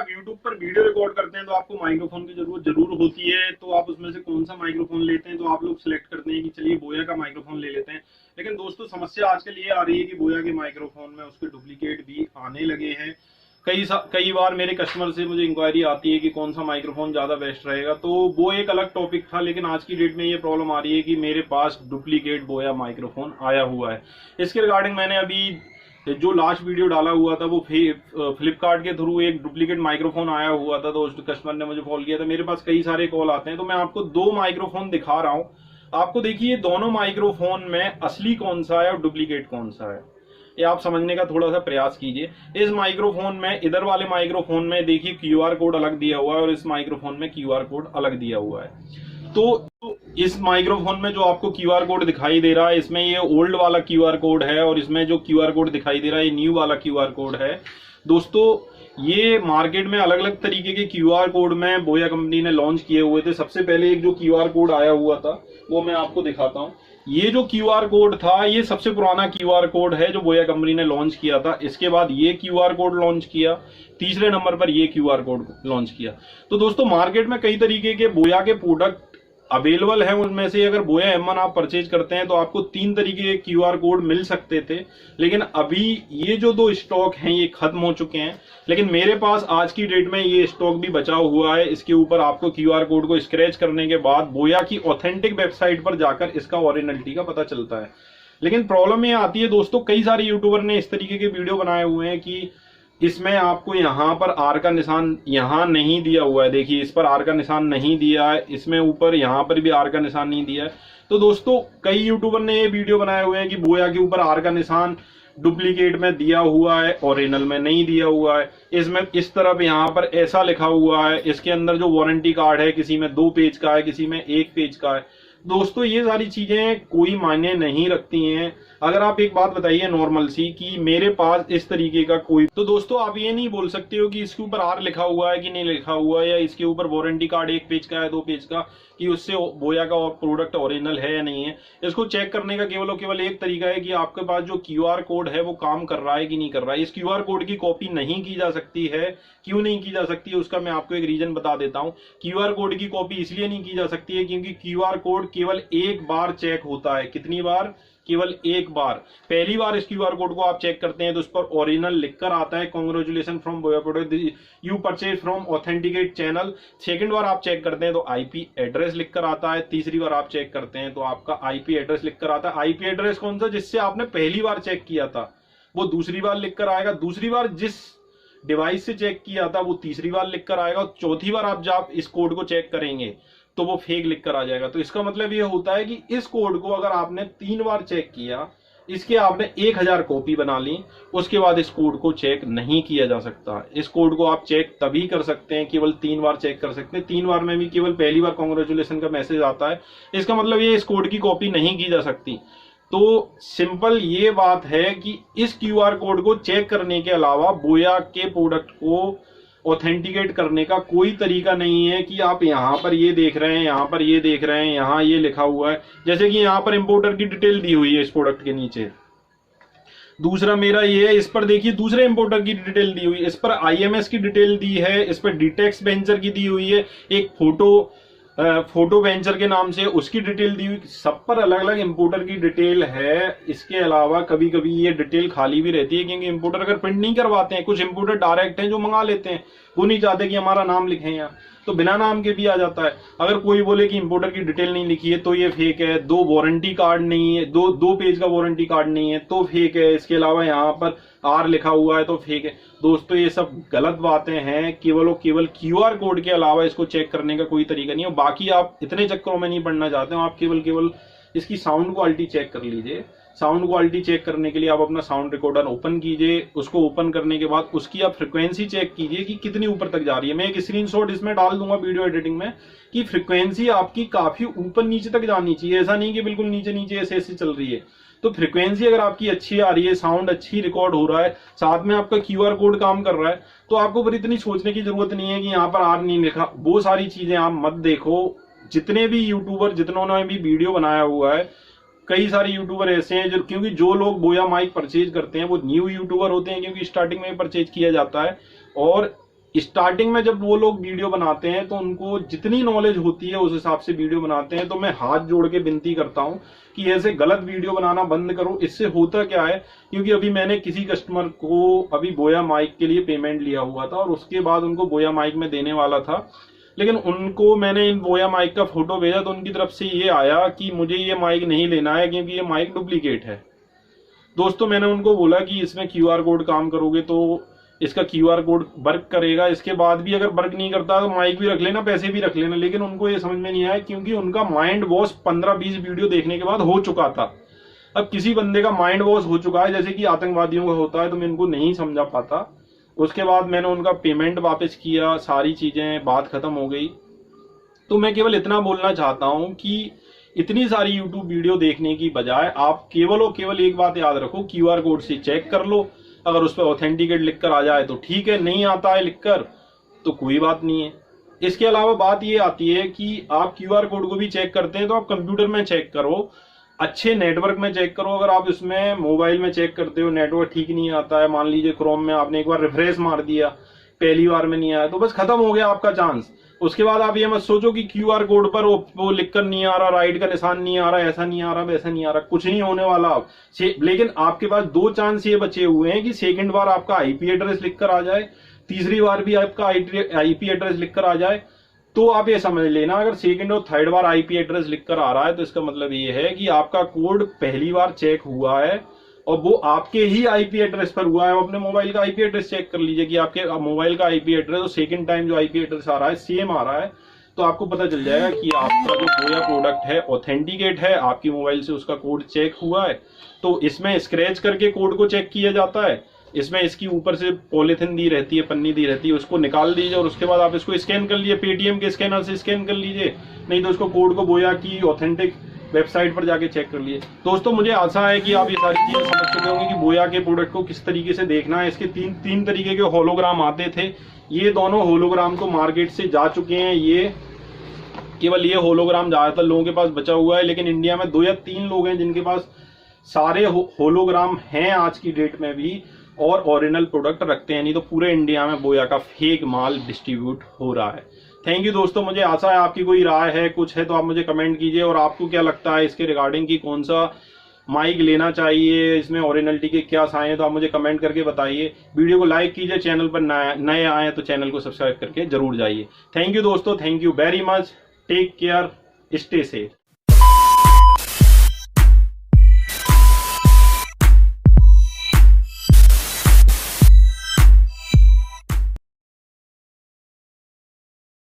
आप YouTube पर video record करते हैं तो आपको माइक्रोफोन की जरूरत जरूर होती है। तो आप उसमें से कौन सा माइक्रोफोन लेते हैं, तो आप लोग सिलेक्ट करते हैं कि चलिए बोया का माइक्रोफोन ले लेते हैं। लेकिन दोस्तों समस्या आजकल ये आ रही है कि बोया के माइक्रोफोन में उसके डुप्लीकेट भी आने लगे हैं। कई बार मेरे कस्टमर से मुझे इंक्वायरी आती है कि कौन सा माइक्रोफोन ज्यादा बेस्ट रहेगा, तो वो एक अलग टॉपिक था। लेकिन आज की डेट में ये प्रॉब्लम आ रही है कि मेरे पास डुप्लीकेट बोया माइक्रोफोन आया हुआ है। इसके रिगार्डिंग मैंने अभी जो लास्ट वीडियो डाला हुआ था वो फ्लिपकार्ट के थ्रू एक डुप्लीकेट माइक्रोफोन आया हुआ था, तो उस कस्टमर ने मुझे कॉल किया था। मेरे पास कई सारे कॉल आते हैं, तो मैं आपको दो माइक्रोफोन दिखा रहा हूं। आपको देखिए दोनों माइक्रोफोन में असली कौन सा है और डुप्लीकेट कौन सा है, ये आप समझने का थोड़ा सा प्रयास कीजिए। इस माइक्रोफोन में, इधर वाले माइक्रोफोन में देखिए क्यूआर कोड अलग दिया हुआ है और इस माइक्रोफोन में क्यूआर कोड अलग दिया हुआ है। तो इस माइक्रोफोन में जो आपको क्यूआर कोड दिखाई दे रहा है, इसमें ये ओल्ड वाला क्यूआर कोड है और इसमें जो क्यूआर कोड दिखाई दे रहा है ये न्यू वाला क्यूआर कोड है। दोस्तों ये मार्केट में अलग अलग तरीके के क्यूआर कोड में बोया कंपनी ने लॉन्च किए हुए थे। सबसे पहले एक जो क्यूआर कोड आया हुआ था वो मैं आपको दिखाता हूँ। ये जो क्यूआर कोड था ये सबसे पुराना क्यूआर कोड है जो बोया कंपनी ने लॉन्च किया था। इसके बाद ये क्यूआर कोड लॉन्च किया, तीसरे नंबर पर ये क्यूआर कोड लॉन्च किया। तो दोस्तों मार्केट में कई तरीके के बोया के प्रोडक्ट अवेलेबल है। उनमें से अगर बोया M1 आप परचेज करते हैं तो आपको 3 तरीके के क्यूआर कोड मिल सकते थे, लेकिन अभी ये जो 2 स्टॉक हैं ये खत्म हो चुके हैं। लेकिन मेरे पास आज की डेट में ये स्टॉक भी बचा हुआ है। इसके ऊपर आपको क्यूआर कोड को स्क्रैच करने के बाद बोया की ऑथेंटिक वेबसाइट पर जाकर इसका ओरिजिनलिटी का पता चलता है। लेकिन प्रॉब्लम ये आती है दोस्तों, कई सारे यूट्यूबर ने इस तरीके के वीडियो बनाए हुए हैं कि इसमें आपको यहाँ पर आर का निशान यहाँ नहीं दिया हुआ है। देखिए इस पर आर का निशान नहीं दिया है, इसमें ऊपर यहाँ पर भी आर का निशान नहीं दिया है। तो दोस्तों कई यूट्यूबर ने ये वीडियो बनाए हुए हैं कि बोया के ऊपर आर का निशान डुप्लीकेट में दिया हुआ है, ओरिजिनल में नहीं दिया हुआ है। इसमें इस तरफ यहाँ पर ऐसा लिखा हुआ है। इसके अंदर जो वारंटी कार्ड है किसी में 2 पेज का है, किसी में 1 पेज का है। दोस्तों ये सारी चीजें कोई मायने नहीं रखती हैं। अगर आप एक बात बताइए नॉर्मल सी कि मेरे पास इस तरीके का कोई, तो दोस्तों आप ये नहीं बोल सकते हो कि इसके ऊपर आर लिखा हुआ है कि नहीं लिखा हुआ है, या इसके ऊपर वारंटी कार्ड 1 पेज का है 2 पेज का, कि उससे बोया का प्रोडक्ट ओरिजिनल है या नहीं है। इसको चेक करने का केवल और केवल एक तरीका है कि आपके पास जो क्यूआर कोड है वो काम कर रहा है कि नहीं कर रहा है। इस क्यूआर कोड की कॉपी नहीं की जा सकती है। क्यों नहीं की जा सकती है उसका मैं आपको एक रीजन बता देता हूं। क्यूआर कोड की कॉपी इसलिए नहीं की जा सकती है क्योंकि क्यूआर कोड केवल एक बार चेक होता है। कितनी बार? केवल एक बार। पहली बार इस क्यूआर कोड को आप चेक करते हैं तो उस पर ओरिजिनल लिखकर आता है, congratulation from boAt product, you purchase from authenticate channel. Second बार आप चेक करते हैं तो आईपी एड्रेस लिखकर आता है। तीसरी बार आप चेक करते हैं तो आपका आईपी एड्रेस लिखकर आता है। आईपी एड्रेस कौन सा? जिससे आपने पहली बार चेक किया था वो दूसरी बार लिखकर आएगा। दूसरी बार जिस डिवाइस से चेक किया था वो तीसरी बार लिखकर आएगा। और चौथी बार आप जब इस कोड को चेक करेंगे तो वो फेक लिखकर आ जाएगा। तो इसका मतलब ये होता है कि इस कोड को अगर आपने 3 बार चेक किया, इसके आपने 1000 कॉपी बना ली, उसके बाद इस कोड को चेक नहीं किया जा सकता। इस कोड को आप चेक तभी कर सकते हैं, केवल 3 बार चेक कर सकते हैं। 3 बार में भी केवल पहली बार कांग्रेचुलेशन का मैसेज आता है। इसका मतलब ये इस कोड की कॉपी नहीं की जा सकती। तो सिंपल ये बात है कि इस क्यूआर कोड को चेक करने के अलावा बोया के प्रोडक्ट को ऑथेंटिकेट करने का कोई तरीका नहीं है कि आप यहाँ पर ये देख रहे हैं, यहाँ पर ये देख रहे हैं, यहाँ ये लिखा हुआ है। जैसे कि यहाँ पर इंपोर्टर की डिटेल दी हुई है इस प्रोडक्ट के नीचे। दूसरा मेरा ये है, इस पर देखिए दूसरे इंपोर्टर की डिटेल दी हुई है, इस पर आईएमएस की डिटेल दी है, इस पर डीटेक्स वेंचर की दी हुई है, एक फोटो वेंचर के नाम से उसकी डिटेल दी हुई। सब पर अलग अलग इंपोर्टर की डिटेल है। इसके अलावा कभी कभी ये डिटेल खाली भी रहती है क्योंकि इंपोर्टर अगर प्रिंट नहीं करवाते हैं। कुछ इंपोर्टर डायरेक्ट हैं जो मंगा लेते हैं, वो नहीं चाहते कि हमारा नाम लिखें यहाँ, तो बिना नाम के भी आ जाता है। अगर कोई बोले कि इंपोर्टर की डिटेल नहीं लिखी है तो ये फेक है। 2 वारंटी कार्ड नहीं है, 2 पेज का वारंटी कार्ड नहीं है तो फेक है। इसके अलावा यहाँ पर आर लिखा हुआ है तो फेक है। दोस्तों ये सब गलत बातें हैं। केवल और केवल क्यूआर कोड के अलावा इसको चेक करने का कोई तरीका नहीं है। बाकी आप इतने चक्करों में नहीं पड़ना चाहते हो, आप केवल इसकी साउंड क्वालिटी चेक कर लीजिए। साउंड क्वालिटी चेक करने के लिए आप अपना साउंड रिकॉर्डर ओपन कीजिए। उसको ओपन करने के बाद उसकी आप फ्रिक्वेंसी चेक कीजिए कि कितनी ऊपर तक जा रही है। मैं एक स्क्रीनशॉट इसमें डाल दूंगा वीडियो एडिटिंग में कि फ्रिक्वेंसी आपकी काफी ऊपर नीचे तक जानी चाहिए। ऐसा नहीं कि बिल्कुल नीचे नीचे ऐसे ऐसे चल रही है। तो फ्रिक्वेंसी अगर आपकी अच्छी आ रही है, साउंड अच्छी रिकॉर्ड हो रहा है, साथ में आपका क्यूआर कोड काम कर रहा है, तो आपको फिर इतनी सोचने की जरूरत नहीं है कि यहाँ पर आर नहीं लिखा। वो सारी चीजें आप मत देखो। जितने भी यूट्यूबर, जितनों भी वीडियो बनाया हुआ है, कई सारे यूट्यूबर ऐसे हैं क्योंकि जो लोग बोया माइक परचेज करते हैं वो न्यू यूट्यूबर होते हैं क्योंकि स्टार्टिंग में परचेज किया जाता है। और स्टार्टिंग में जब वो लोग वीडियो बनाते हैं तो उनको जितनी नॉलेज होती है उस हिसाब से वीडियो बनाते हैं। तो मैं हाथ जोड़ के विनती करता हूं कि ऐसे गलत वीडियो बनाना बंद करो। इससे होता क्या है, क्योंकि अभी मैंने किसी कस्टमर को अभी बोया माइक के लिए पेमेंट लिया हुआ था और उसके बाद उनको बोया माइक में देने वाला था, लेकिन उनको मैंने इन बोया माइक का फोटो भेजा तो उनकी तरफ से ये आया कि मुझे ये माइक नहीं लेना है क्योंकि ये माइक डुप्लीकेट है। दोस्तों मैंने उनको बोला कि इसमें क्यूआर कोड काम करोगे तो इसका क्यूआर कोड वर्क करेगा, इसके बाद भी अगर वर्क नहीं करता तो माइक भी रख लेना, पैसे भी रख लेना। लेकिन उनको ये समझ में नहीं आया क्योंकि उनका माइंड वॉश 15-20 वीडियो देखने के बाद हो चुका था। अब किसी बंदे का माइंड वॉश हो चुका है जैसे कि आतंकवादियों का होता है, तो मैं इनको नहीं समझा पाता। उसके बाद मैंने उनका पेमेंट वापस किया, सारी चीजें, बात खत्म हो गई। तो मैं केवल इतना बोलना चाहता हूं कि इतनी सारी यूट्यूब वीडियो देखने की बजाय आप केवल और केवल एक बात याद रखो, क्यूआर कोड से चेक कर लो। अगर उस पर ऑथेंटिकेट लिखकर आ जाए तो ठीक है, नहीं आता है लिखकर तो कोई बात नहीं है। इसके अलावा बात ये आती है कि आप क्यूआर कोड को भी चेक करते हैं तो आप कंप्यूटर में चेक करो, अच्छे नेटवर्क में चेक करो। अगर आप इसमें मोबाइल में चेक करते हो, नेटवर्क ठीक नहीं आता है, मान लीजिए क्रोम में आपने एक बार रिफ्रेश मार दिया, पहली बार में नहीं आया, तो बस खत्म हो गया आपका चांस। उसके बाद आप ये मत सोचो कि क्यूआर कोड पर वो लिखकर नहीं आ रहा, राइट का निशान नहीं आ रहा, ऐसा नहीं आ रहा, वैसा नहीं आ रहा, कुछ नहीं होने वाला अब लेकिन आपके पास 2 चांस ये बचे हुए हैं कि सेकंड बार आपका आईपी एड्रेस लिखकर आ जाए, तीसरी बार भी आपका आईपी एड्रेस लिखकर आ जाए। तो आप ये समझ लेना, अगर सेकंड और थर्ड बार आईपी एड्रेस लिखकर आ रहा है तो इसका मतलब ये है कि आपका कोड पहली बार चेक हुआ है और वो आपके ही आईपी एड्रेस पर हुआ है। अपने मोबाइल का आईपी एड्रेस चेक कर लीजिए कि आपके मोबाइल का आईपी एड्रेस और सेकंड टाइम जो आईपी एड्रेस आ रहा है सेम आ रहा है, तो आपको पता चल जाएगा कि आपका जो बोया प्रोडक्ट है ऑथेंटिकेट है, आपकी मोबाइल से उसका कोड चेक हुआ है। तो इसमें स्क्रैच करके कोड को चेक किया जाता है, इसमें इसकी ऊपर से पॉलिथीन दी रहती है, पन्नी दी रहती है, उसको निकाल दीजिए और उसके बाद आप इसको स्कैन कर लीजिए, पेटीएम के स्कैनर से स्कैन कर लीजिए, नहीं तो उसको कोड को बोया की ऑथेंटिक वेबसाइट पर जाके चेक कर लिए। दोस्तों मुझे आशा है कि आप ये सारी चीजें समझ चुके होंगे कि बोया के प्रोडक्ट को किस तरीके से देखना है। इसके तीन तरीके के होलोग्राम आते थे, ये दोनों होलोग्राम तो मार्केट से जा चुके हैं। ये केवल ये होलोग्राम ज्यादातर लोगों के पास बचा हुआ है, लेकिन इंडिया में 2 या 3 लोग हैं जिनके पास सारे होलोग्राम हैं आज की डेट में भी और ओरिजिनल प्रोडक्ट रखते हैं, नहीं तो पूरे इंडिया में बोया का फेक माल डिस्ट्रीब्यूट हो रहा है। थैंक यू दोस्तों, मुझे आशा है आपकी कोई राय है, कुछ है तो आप मुझे कमेंट कीजिए। और आपको क्या लगता है इसके रिगार्डिंग की कौन सा माइक लेना चाहिए, इसमें ओरिजिनलिटी के क्या साइन है, तो आप मुझे कमेंट करके बताइए। वीडियो को लाइक कीजिए, चैनल पर नए आए तो चैनल को सब्सक्राइब करके जरूर जाइए। थैंक यू दोस्तों, thank you very much, take care, stay safe.